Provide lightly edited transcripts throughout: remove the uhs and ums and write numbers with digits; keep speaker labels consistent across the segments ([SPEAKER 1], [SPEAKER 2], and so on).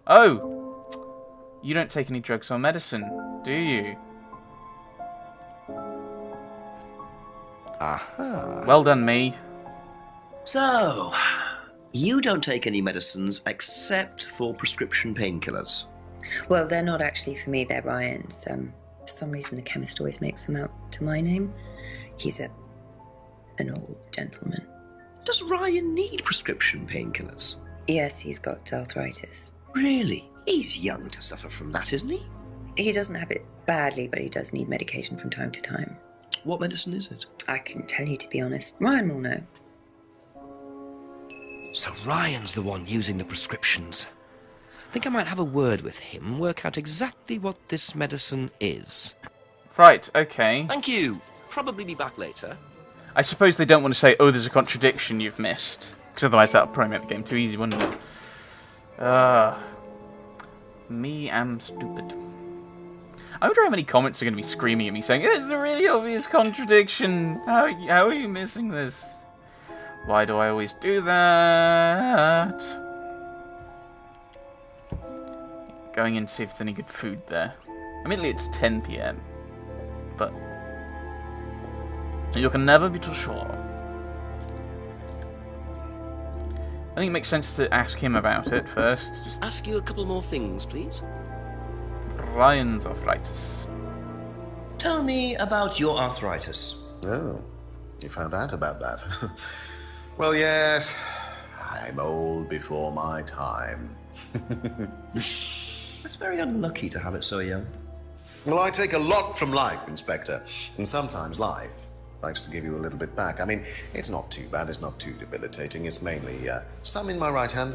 [SPEAKER 1] Oh! You don't take any drugs or medicine, do you?
[SPEAKER 2] Aha.
[SPEAKER 1] Well done, me.
[SPEAKER 2] So, you don't take any medicines except for prescription painkillers.
[SPEAKER 3] Well, they're not actually for me, they're Ryan's. For some reason, the chemist always makes them out to my name. He's an old gentleman.
[SPEAKER 2] Does Ryan need prescription painkillers?
[SPEAKER 3] Yes, he's got arthritis.
[SPEAKER 2] Really? He's young to suffer from that, isn't he?
[SPEAKER 3] He doesn't have it badly, but he does need medication from time to time.
[SPEAKER 2] What medicine is it?
[SPEAKER 3] I couldn't tell you, to be honest. Ryan will know.
[SPEAKER 4] So Ryan's the one using the prescriptions. I think I might have a word with him, work out exactly what this medicine is.
[SPEAKER 1] Right, okay.
[SPEAKER 4] Thank you. Probably be back later.
[SPEAKER 1] I suppose they don't want to say, oh, there's a contradiction you've missed. Because otherwise that would probably make the game too easy, wouldn't it? Me am stupid. I wonder how many comments are going to be screaming at me saying, it's a really obvious contradiction. How are you missing this? Why do I always do that? Going in to see if there's any good food there. Admittedly, it's 10 PM. But you can never be too sure. I think it makes sense to ask him about it first. Just
[SPEAKER 4] Ask you a couple more things, please.
[SPEAKER 1] Ryan's arthritis.
[SPEAKER 2] Tell me about your arthritis.
[SPEAKER 5] Oh, you found out about that. Well, yes, I'm old before my time.
[SPEAKER 2] It's very unlucky to have it so young.
[SPEAKER 5] Well, I take a lot from life, Inspector, and sometimes life likes to give you a little bit back. I mean, it's not too bad, it's not too debilitating. It's mainly some in my right hand,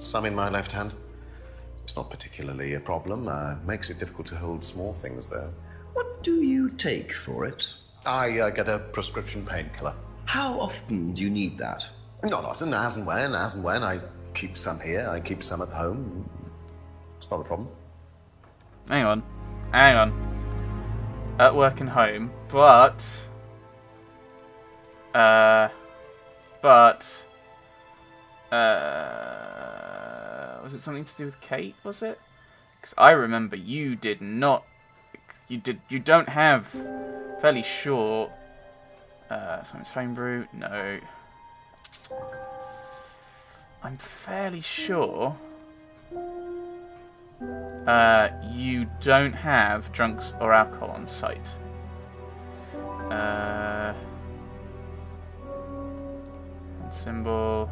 [SPEAKER 5] some in my left hand. It's not particularly a problem. Makes it difficult to hold small things, though.
[SPEAKER 2] What do you take for it?
[SPEAKER 5] I get a prescription painkiller.
[SPEAKER 2] How often do you need that?
[SPEAKER 5] Not often, as and when. I keep some here, I keep some at home. It's not a problem.
[SPEAKER 1] Hang on. At work and home, but was it something to do with Kate, was it? Because I remember you did not, you don't have, fairly sure, something's homebrew, no. I'm fairly sure you don't have drunks or alcohol on site. Symbol.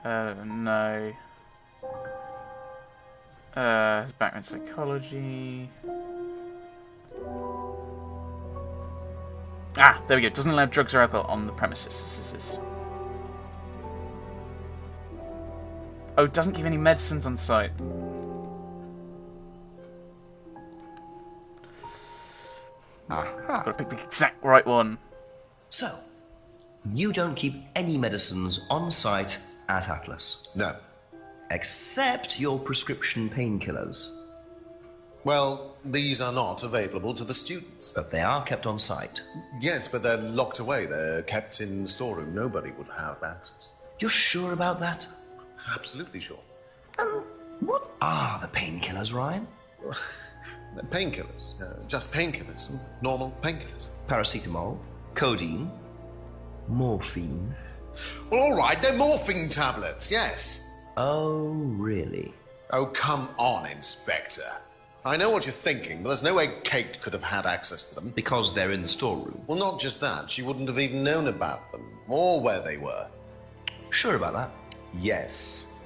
[SPEAKER 1] No. It's background psychology. Ah, there we go. Doesn't allow drugs or alcohol on the premises. Oh, doesn't give any medicines on site. Gotta pick the exact right one.
[SPEAKER 2] So, you don't keep any medicines on site at Atlas,
[SPEAKER 5] No.
[SPEAKER 2] except your prescription painkillers.
[SPEAKER 5] Well, these are not available to the students.
[SPEAKER 2] But they are kept on site.
[SPEAKER 5] Yes, but they're locked away. They're kept in the storeroom. Nobody would have access.
[SPEAKER 2] You're sure about that?
[SPEAKER 5] Absolutely sure.
[SPEAKER 2] What are the painkillers, Ryan?
[SPEAKER 5] Painkillers. Just painkillers. Normal painkillers.
[SPEAKER 2] Paracetamol, codeine, morphine.
[SPEAKER 5] Well, all right, they're morphine tablets, yes.
[SPEAKER 2] Oh, really?
[SPEAKER 5] Oh, come on, Inspector. I know what you're thinking, but there's no way Kate could have had access to them.
[SPEAKER 2] Because they're in the storeroom.
[SPEAKER 5] Well, not just that. She wouldn't have even known about them, or where they were.
[SPEAKER 2] Sure about that?
[SPEAKER 5] Yes.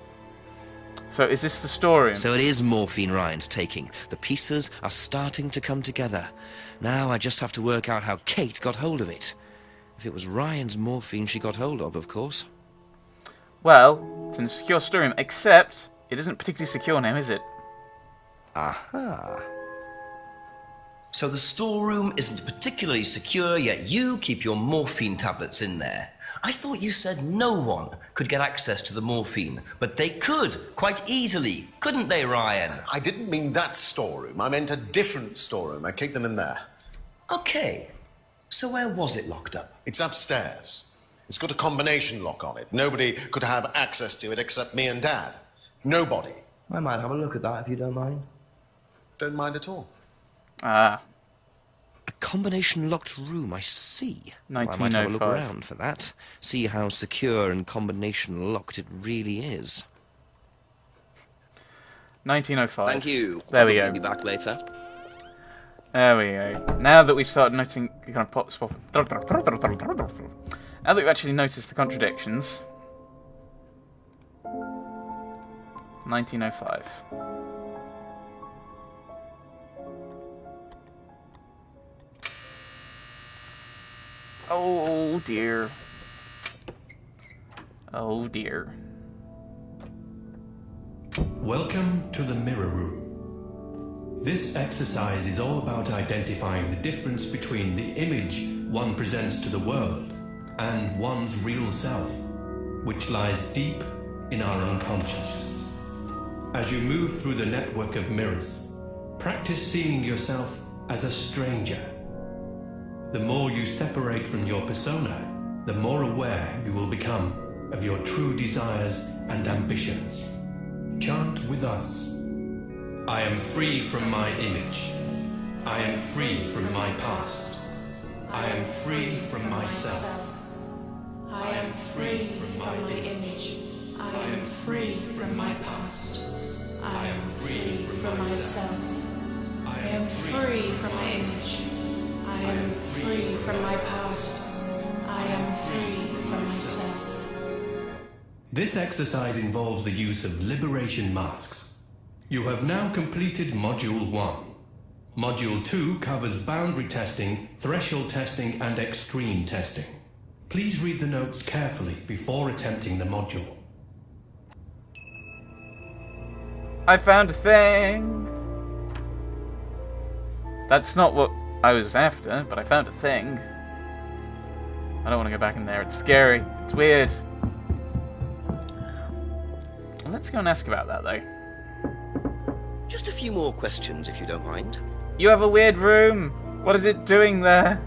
[SPEAKER 1] So is this the story?
[SPEAKER 4] So it is morphine Ryan's taking. The pieces are starting to come together. Now I just have to work out how Kate got hold of it. If it was Ryan's morphine she got hold of course.
[SPEAKER 1] Well, it's in a secure storeroom, except it isn't particularly secure now, is it?
[SPEAKER 4] Aha.
[SPEAKER 2] So the storeroom isn't particularly secure, yet you keep your morphine tablets in there. I thought you said no one could get access to the morphine, but they could, quite easily, couldn't they, Ryan?
[SPEAKER 5] I didn't mean that storeroom. I meant a different storeroom. I keep them in there.
[SPEAKER 2] Okay, so where was it locked up?
[SPEAKER 5] It's upstairs. It's got a combination lock on it. Nobody could have access to it except me and Dad. Nobody.
[SPEAKER 2] I might have a look at that if you don't mind.
[SPEAKER 5] Don't mind at all.
[SPEAKER 1] Ah,
[SPEAKER 4] A combination locked room, I see. Well, I might have a look
[SPEAKER 1] 1905.
[SPEAKER 4] around for that. See how secure and combination locked it really is.
[SPEAKER 1] 1905.
[SPEAKER 4] Thank you.
[SPEAKER 1] There we
[SPEAKER 4] Probably
[SPEAKER 1] go.
[SPEAKER 4] Be back later.
[SPEAKER 1] There we go. Now that we've started noticing kind of pop spot. Now that we've actually noticed the contradictions. 1905. Oh dear. Oh dear.
[SPEAKER 6] Welcome to the Mirror Room. This exercise is all about identifying the difference between the image one presents to the world and one's real self, which lies deep in our unconscious. As you move through the network of mirrors, practice seeing yourself as a stranger. The more you separate from your persona, the more aware you will become of your true desires and ambitions. Chant with us. I am free from my image. I am free from my past. I am free from myself.
[SPEAKER 7] I am free from my image. I am free from my past. I am free from myself. I am free from my image. I am free from my past. I am free from myself.
[SPEAKER 6] This exercise involves the use of liberation masks. You have now completed Module 1. Module 2 covers boundary testing, threshold testing, and extreme testing. Please read the notes carefully before attempting the module.
[SPEAKER 1] I found a thing! That's not what I was after, but I found a thing. I don't want to go back in there. It's scary. It's weird. Let's go and ask about that, though.
[SPEAKER 4] Just a few more questions, if you don't mind.
[SPEAKER 1] You have a weird room. What is it doing there?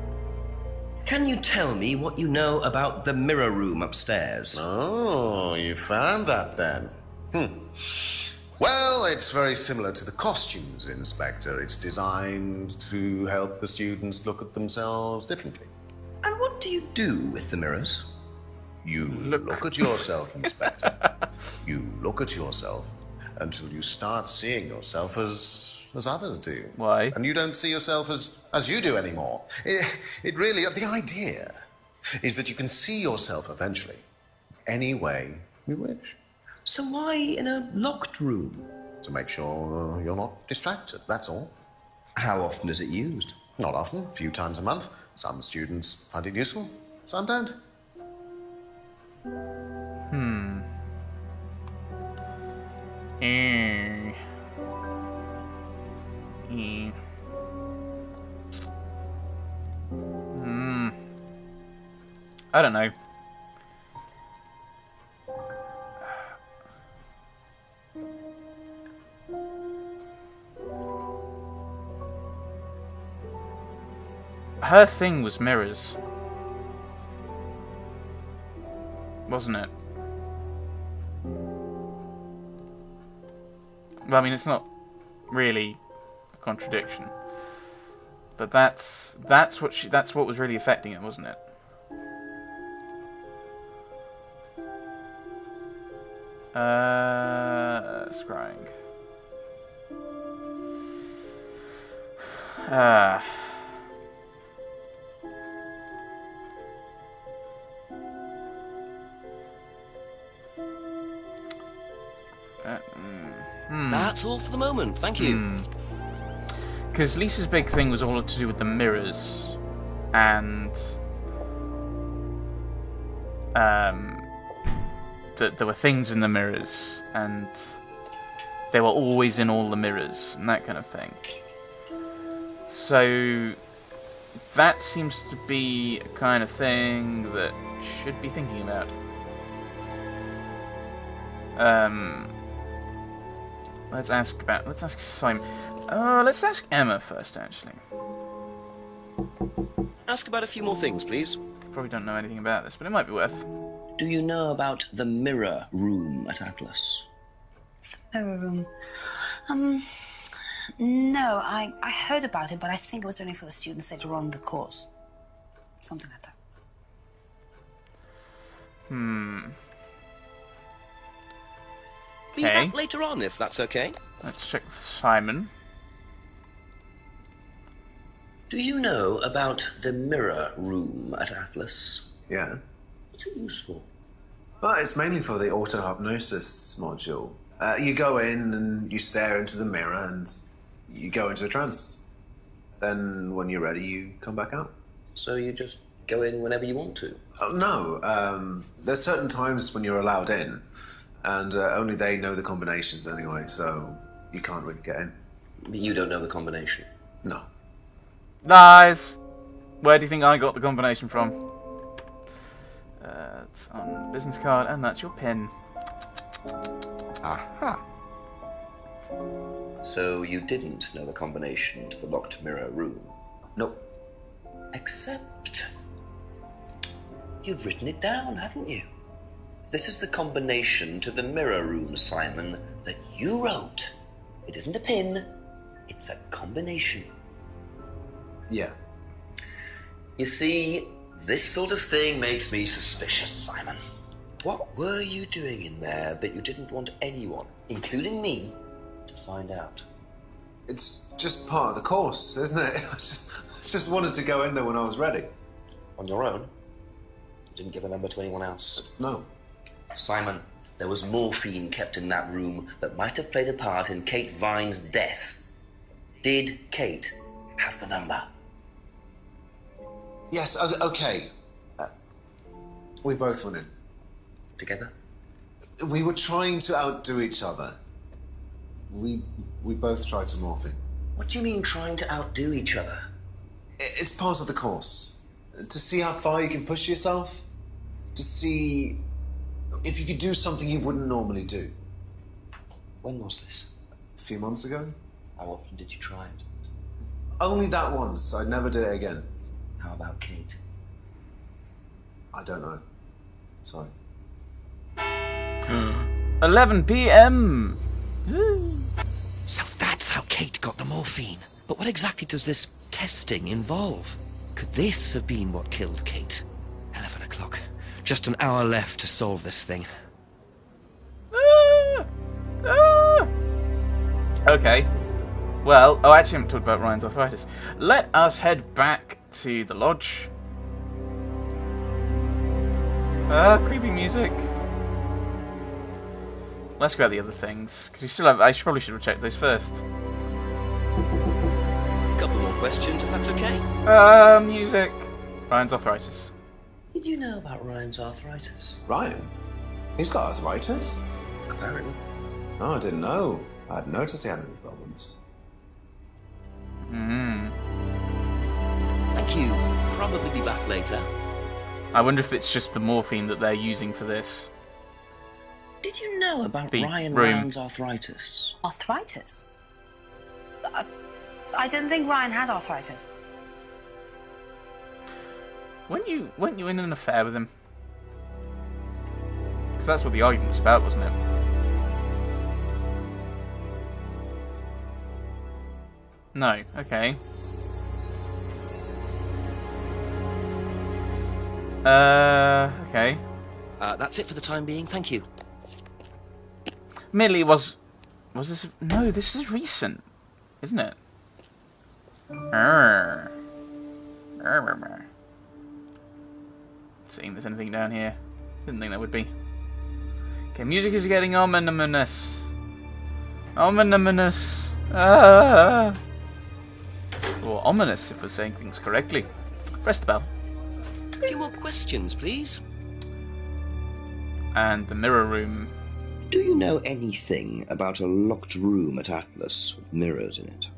[SPEAKER 2] Can you tell me what you know about the mirror room upstairs?
[SPEAKER 5] Oh, you found that then. Well, it's very similar to the costumes, Inspector. It's designed to help the students look at themselves differently.
[SPEAKER 2] And what do you do with the mirrors?
[SPEAKER 5] You look at yourself, Inspector. You look at yourself until you start seeing yourself as others do.
[SPEAKER 1] Why?
[SPEAKER 5] And you don't see yourself as you do anymore. It really, the idea is that you can see yourself eventually any way you wish.
[SPEAKER 2] So why in a locked room?
[SPEAKER 5] To make sure you're not distracted, that's all.
[SPEAKER 2] How often is it used?
[SPEAKER 5] Not often, a few times a month. Some students find it useful, some don't.
[SPEAKER 1] I don't know. Her thing was mirrors, wasn't it? Well, I mean, it's not really a contradiction, but that's what was really affecting it, wasn't it? Scrying.
[SPEAKER 4] That's all for the moment, thank you.
[SPEAKER 1] Because Lisa's big thing was all to do with the mirrors, and there were things in the mirrors, and they were always in all the mirrors, and that kind of thing. So that seems to be a kind of thing that should be thinking about. Let's ask Simon. Let's ask Emma first, actually.
[SPEAKER 4] Ask about a few more things, please.
[SPEAKER 1] probably don't know anything about this, but it might be worth.
[SPEAKER 4] Do you know about the mirror room at Atlas?
[SPEAKER 8] Mirror room. No, I heard about it, but I think it was only for the students later on in the course. Something like that.
[SPEAKER 4] Be back later on, if that's okay.
[SPEAKER 1] Let's check with Simon.
[SPEAKER 4] Do you know about the mirror room at Atlas?
[SPEAKER 9] Yeah.
[SPEAKER 4] What's it used for?
[SPEAKER 9] Well, it's mainly for the auto-hypnosis module. You go in and you stare into the mirror and you go into a trance. Then, when you're ready, you come back out.
[SPEAKER 4] So you just go in whenever you want to?
[SPEAKER 9] Oh, no. There's certain times when you're allowed in, and only they know the combinations anyway, so you can't really get in.
[SPEAKER 4] You don't know the combination?
[SPEAKER 9] No.
[SPEAKER 1] Lies! Where do you think I got the combination from? It's on the business card, and that's your pen.
[SPEAKER 4] Aha. So you didn't know the combination to the locked mirror room?
[SPEAKER 9] Nope.
[SPEAKER 4] Except you'd written it down, hadn't you? This is the combination to the mirror room, Simon, that you wrote. It isn't a pin, it's a combination.
[SPEAKER 9] Yeah.
[SPEAKER 4] You see, this sort of thing makes me suspicious, Simon. What were you doing in there that you didn't want anyone, including me, to find out?
[SPEAKER 9] It's just part of the course, isn't it? I just wanted to go in there when I was ready.
[SPEAKER 4] On your own? You didn't give the number to anyone else?
[SPEAKER 9] No.
[SPEAKER 4] Simon, there was morphine kept in that room that might have played a part in Kate Vine's death. Did Kate have the number?
[SPEAKER 9] Yes, okay. We both went in.
[SPEAKER 4] Together?
[SPEAKER 9] We were trying to outdo each other. We both tried to morphine.
[SPEAKER 4] What do you mean trying to outdo each other?
[SPEAKER 9] It's part of the course. To see how far you can push yourself. To see if you could do something you wouldn't normally do.
[SPEAKER 4] When was this?
[SPEAKER 9] A few months ago.
[SPEAKER 4] How often did you try it?
[SPEAKER 9] Only that once. I'd never do it again.
[SPEAKER 4] How about Kate?
[SPEAKER 9] I don't know. Sorry.
[SPEAKER 1] 11 p.m.
[SPEAKER 4] So that's how Kate got the morphine. But what exactly does this testing involve? Could this have been what killed Kate? 11 o'clock. Just an hour left to solve this thing.
[SPEAKER 1] Okay. Well, oh, actually, I haven't talked about Ryan's arthritis. Let us head back to the lodge. Creepy music. Let's go at the other things, because we still have. I probably should have checked those first.
[SPEAKER 4] Couple more questions, if that's okay?
[SPEAKER 1] Music. Ryan's arthritis.
[SPEAKER 4] Did you know about Ryan's arthritis?
[SPEAKER 9] Ryan? He's got arthritis?
[SPEAKER 4] Apparently.
[SPEAKER 9] No, I didn't know. I hadn't noticed he had any problems.
[SPEAKER 4] Thank you. Probably be back later.
[SPEAKER 1] I wonder if it's just the morphine that they're using for this.
[SPEAKER 4] Did you know about
[SPEAKER 1] The
[SPEAKER 4] Ryan
[SPEAKER 1] room.
[SPEAKER 4] Rand's arthritis?
[SPEAKER 8] Arthritis? I didn't think Ryan had arthritis.
[SPEAKER 1] Weren't you in an affair with him? Because that's what the argument was about, wasn't it? No. Okay. Okay.
[SPEAKER 4] That's it for the time being. Thank you.
[SPEAKER 1] Merely was this? No, this is recent, isn't it? Seeing if there's anything down here. Didn't think there would be. Okay, music is getting ominous. Ominous. Or ominous if we're saying things correctly. Press the bell.
[SPEAKER 4] A few more questions, please.
[SPEAKER 1] And the mirror room.
[SPEAKER 4] Do you know anything about a locked room at Atlas with mirrors in it?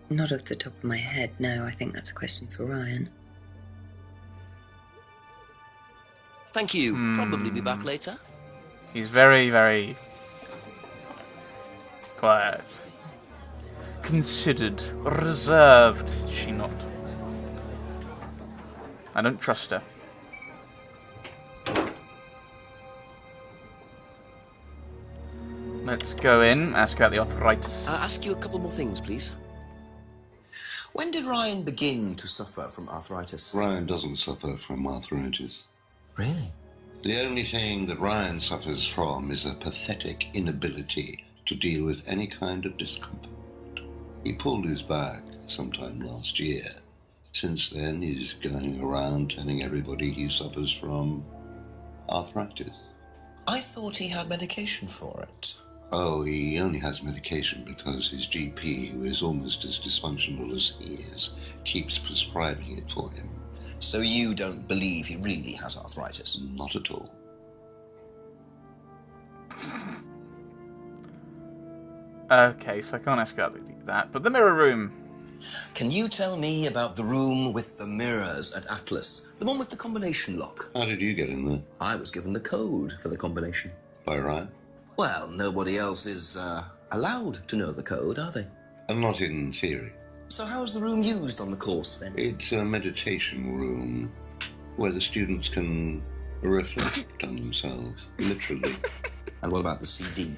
[SPEAKER 3] Not off the top of my head, no. I think that's a question for Ryan.
[SPEAKER 4] Thank you. Probably be back later.
[SPEAKER 1] He's very, very quiet. Considered. Reserved. Is she not? I don't trust her. Let's go in, ask about the arthritis.
[SPEAKER 2] Ask you a couple more things, please. When did Ryan begin to suffer from arthritis?
[SPEAKER 5] Ryan doesn't suffer from arthritis.
[SPEAKER 2] Really?
[SPEAKER 5] The only thing that Ryan suffers from is a pathetic inability to deal with any kind of discomfort. He pulled his back sometime last year. Since then, he's going around telling everybody he suffers from arthritis.
[SPEAKER 2] I thought he had medication for it.
[SPEAKER 5] Oh, he only has medication because his GP, who is almost as dysfunctional as he is, keeps prescribing it for him.
[SPEAKER 2] So you don't believe he really has arthritis?
[SPEAKER 5] Not at all.
[SPEAKER 1] Okay, so I can't ask about that, but the mirror room.
[SPEAKER 2] Can you tell me about the room with the mirrors at Atlas? The one with the combination lock?
[SPEAKER 5] How did you get in there?
[SPEAKER 2] I was given the code for the combination.
[SPEAKER 5] By Ryan?
[SPEAKER 2] Well, nobody else is allowed to know the code, are they?
[SPEAKER 5] And not in theory.
[SPEAKER 2] So how's the room used on the course, then?
[SPEAKER 5] It's a meditation room where the students can reflect on themselves, literally.
[SPEAKER 2] And what about the CD?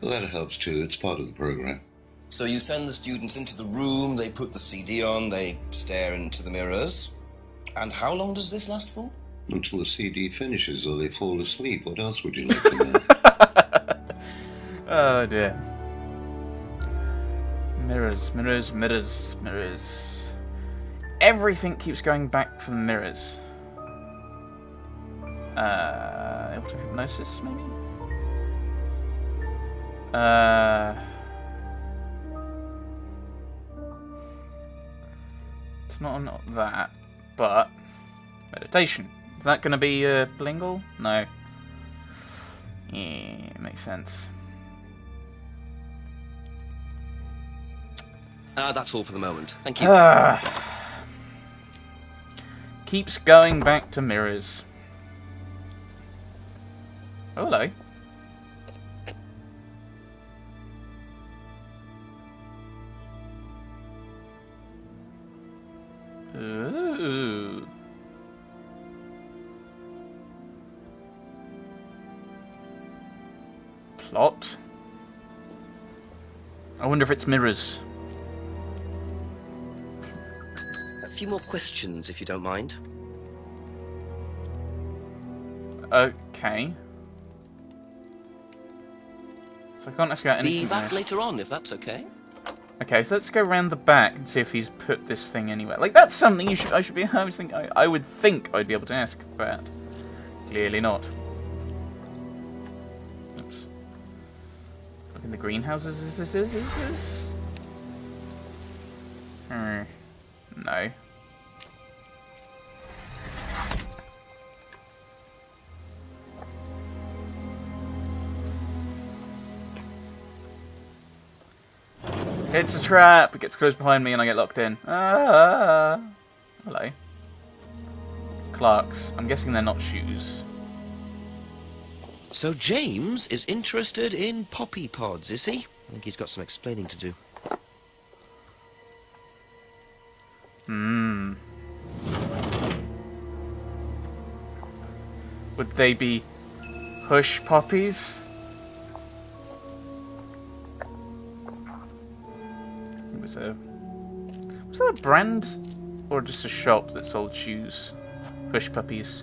[SPEAKER 5] Well, that helps too. It's part of the program.
[SPEAKER 2] So you send the students into the room, they put the CD on, they stare into the mirrors. And how long does this last for?
[SPEAKER 5] Until the CD finishes or they fall asleep. What else would you like to know?
[SPEAKER 1] Oh dear. Mirrors, mirrors, mirrors, mirrors. Everything keeps going back for the mirrors. Auto-hypnosis, maybe? It's not on that, but meditation. Is that going to be Blingle? No. Yeah, it makes sense.
[SPEAKER 2] That's all for the moment. Thank you.
[SPEAKER 1] Keeps going back to mirrors. Oh, hello. Ooh. Plot. I wonder if it's mirrors.
[SPEAKER 2] A few more questions, if you don't mind.
[SPEAKER 1] Okay. So I can't ask about anything
[SPEAKER 2] Be back
[SPEAKER 1] else.
[SPEAKER 2] later on, if that's okay.
[SPEAKER 1] Okay, so let's go around the back and see if he's put this thing anywhere. Like, that's something I should be. I would think I'd be able to ask, but clearly not. Oops. Look in the greenhouses. Is this? No. It's a trap! It gets close behind me and I get locked in. Ah! Hello. Clarks. I'm guessing they're not shoes.
[SPEAKER 2] So James is interested in poppy pods, is he? I think he's got some explaining to do.
[SPEAKER 1] Would they be hush poppies? Was that a brand or just a shop that sold shoes? Hush puppies.